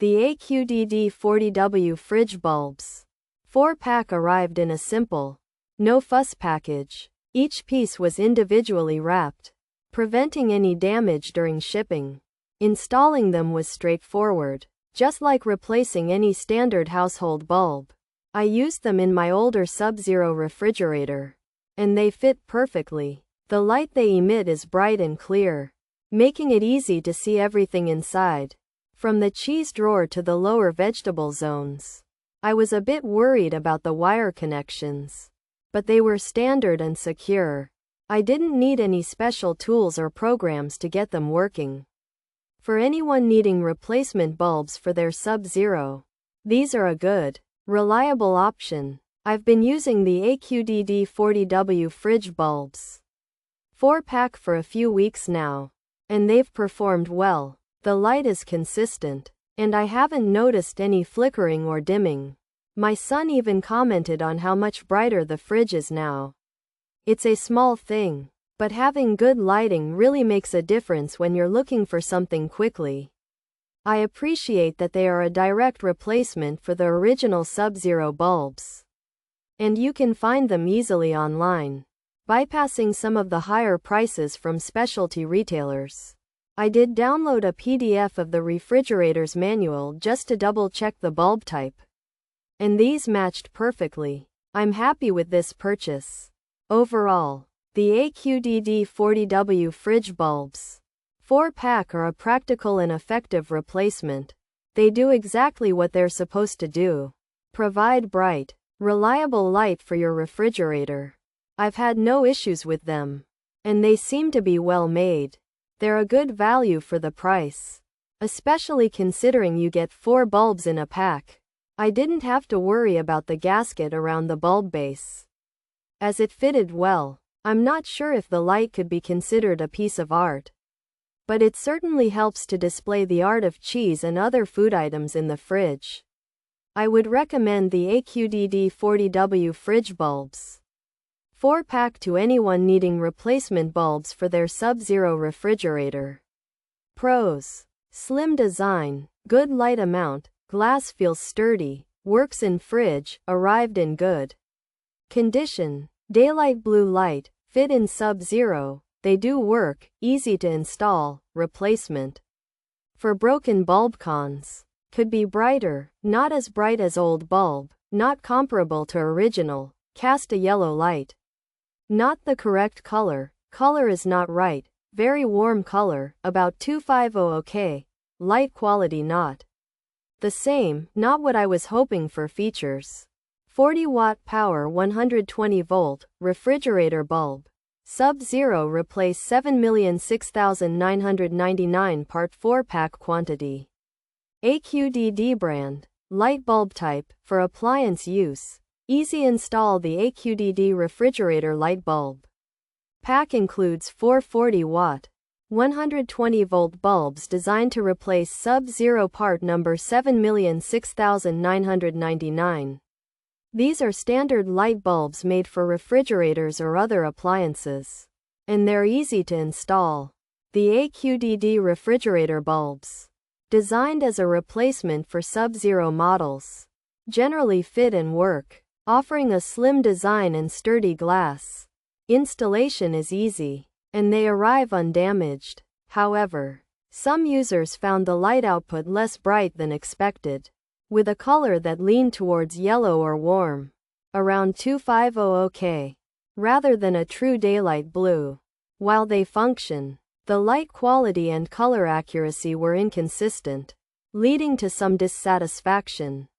The AQDD 40W fridge bulbs. 4-pack arrived in a simple, no-fuss package. Each piece was individually wrapped, preventing any damage during shipping. Installing them was straightforward, just like replacing any standard household bulb. I used them in my older Sub-Zero refrigerator, and they fit perfectly. The light they emit is bright and clear, making it easy to see everything inside, from the cheese drawer to the lower vegetable zones. I was a bit worried about the wire connections, but they were standard and secure. I didn't need any special tools or programs to get them working. For anyone needing replacement bulbs for their Sub-Zero, these are a good, reliable option. I've been using the AQDD 40W fridge bulbs 4-pack for a few weeks now, and they've performed well. The light is consistent, and I haven't noticed any flickering or dimming. My son even commented on how much brighter the fridge is now. It's a small thing, but having good lighting really makes a difference when you're looking for something quickly. I appreciate that they are a direct replacement for the original Sub-Zero bulbs, and you can find them easily online, bypassing some of the higher prices from specialty retailers. I did download a PDF of the refrigerator's manual just to double-check the bulb type, and these matched perfectly. I'm happy with this purchase. Overall, the AQDD 40W fridge bulbs 4-pack are a practical and effective replacement. They do exactly what they're supposed to do: provide bright, reliable light for your refrigerator. I've had no issues with them, and they seem to be well made. They're a good value for the price, especially considering you get 4 bulbs in a pack. I didn't have to worry about the gasket around the bulb base, as it fitted well. I'm not sure if the light could be considered a piece of art, but it certainly helps to display the art of cheese and other food items in the fridge. I would recommend the AQDD 40W fridge bulbs 4-pack to anyone needing replacement bulbs for their Sub-Zero refrigerator. Pros: slim design, good light amount, glass feels sturdy, works in fridge, arrived in good condition. Daylight blue light, fit in Sub-Zero, they do work, easy to install. Replacement for broken bulb. Cons: could be brighter, not as bright as old bulb, not comparable to original, cast a yellow light. Not the correct color, color is not right, very warm color, about 250 K, light quality not the same, not what I was hoping for. Features: 40-watt power 120-volt, refrigerator bulb. Sub-Zero replace 7,006,999 part 4-pack quantity. AQDD brand. Light bulb type, for appliance use. Easy install. The AQDD refrigerator light bulb pack includes 4 40-watt, 120-volt bulbs designed to replace Sub-Zero part number 7,006,999. These are standard light bulbs made for refrigerators or other appliances, and they're easy to install. The AQDD refrigerator bulbs, designed as a replacement for Sub-Zero models, generally fit and work, offering a slim design and sturdy glass. Installation is easy, and they arrive undamaged. However, some users found the light output less bright than expected, with a color that leaned towards yellow or warm, around 250 K, rather than a true daylight blue. While they function, the light quality and color accuracy were inconsistent, leading to some dissatisfaction.